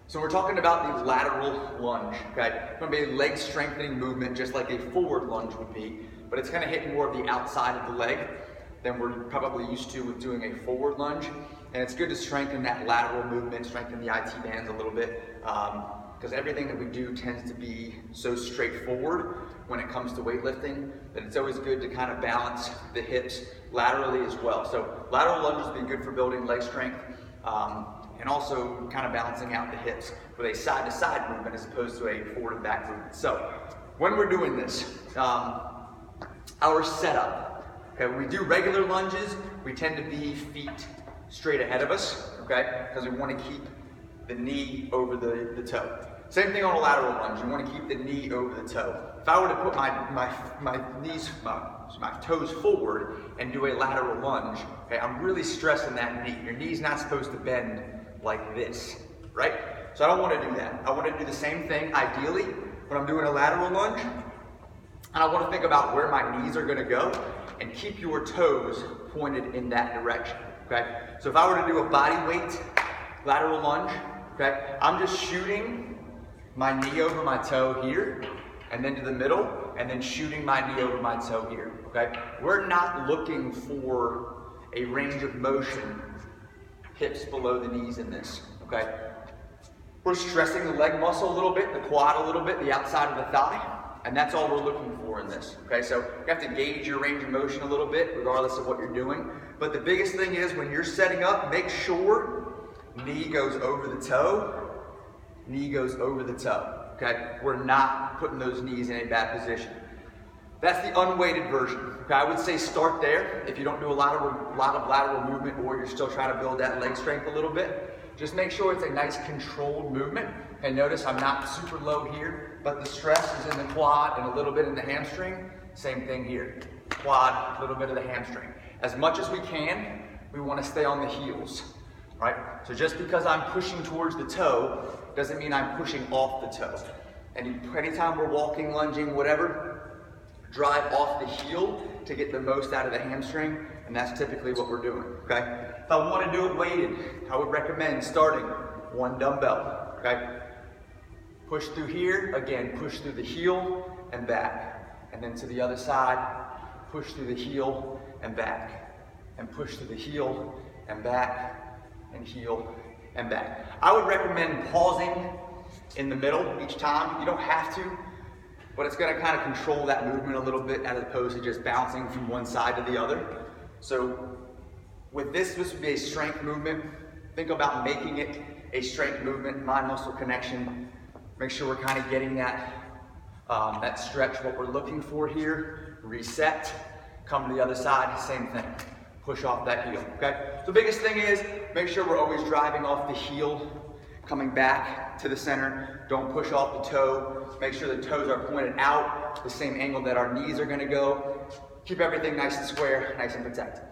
So we're talking about the lateral lunge, okay? It's gonna be a leg strengthening movement just like a forward lunge would be, but it's gonna hit more of the outside of the leg than we're probably used to with doing a forward lunge. And it's good to strengthen that lateral movement, strengthen the IT bands a little bit, because everything that we do tends to be so straightforward when it comes to weightlifting that it's always good to kind of balance the hips laterally as well. So lateral lunges would be good for building leg strength, and also kind of balancing out the hips with a side-to-side movement as opposed to a forward and back movement. So when we're doing this, our setup, okay, when we do regular lunges, we tend to be feet straight ahead of us, okay, because we want to keep the knee over the toe. Same thing on a lateral lunge, you want to keep the knee over the toe. If I were to put my toes forward and do a lateral lunge, okay, I'm really stressing that knee. Your knee's not supposed to bend like this, right? So I don't want to do that. I want to do the same thing, ideally, when I'm doing a lateral lunge. And I want to think about where my knees are going to go and keep your toes pointed in that direction, okay? So if I were to do a body weight lateral lunge, okay, I'm just shooting my knee over my toe here, and then to the middle, and then shooting my knee over my toe here, okay? We're not looking for a range of motion, hips below the knees in this, okay? We're stressing the leg muscle a little bit, the quad a little bit, the outside of the thigh, and that's all we're looking for in this, okay? So you have to gauge your range of motion a little bit, regardless of what you're doing. But the biggest thing is when you're setting up, make sure knee goes over the toe, knee goes over the toe, okay? We're not putting those knees in a bad position. That's the unweighted version, okay? I would say start there if you don't do a lot of lateral movement or you're still trying to build that leg strength a little bit. Just make sure it's a nice controlled movement. And notice I'm not super low here, but the stress is in the quad and a little bit in the hamstring. Same thing here. Quad, a little bit of the hamstring. As much as we can, we want to stay on the heels, right? So just because I'm pushing towards the toe doesn't mean I'm pushing off the toe. And anytime we're walking, lunging, whatever, drive off the heel to get the most out of the hamstring, and that's typically what we're doing, okay? If I want to do it weighted, I would recommend starting one dumbbell, okay? Push through here, again, push through the heel and back. And then to the other side, push through the heel and back. And push through the heel and back, and heel and back. I would recommend pausing in the middle each time. You don't have to, but it's gonna kind of control that movement a little bit as opposed to just bouncing from one side to the other. So with this would be a strength movement. Think about making it a strength movement, mind-muscle connection. Make sure we're kind of getting that, that stretch, what we're looking for here. Reset, come to the other side, same thing. Push off that heel, okay? The biggest thing is make sure we're always driving off the heel, coming back to the center. Don't push off the toe. Make sure the toes are pointed out, the same angle that our knees are gonna go. Keep everything nice and square, nice and protected.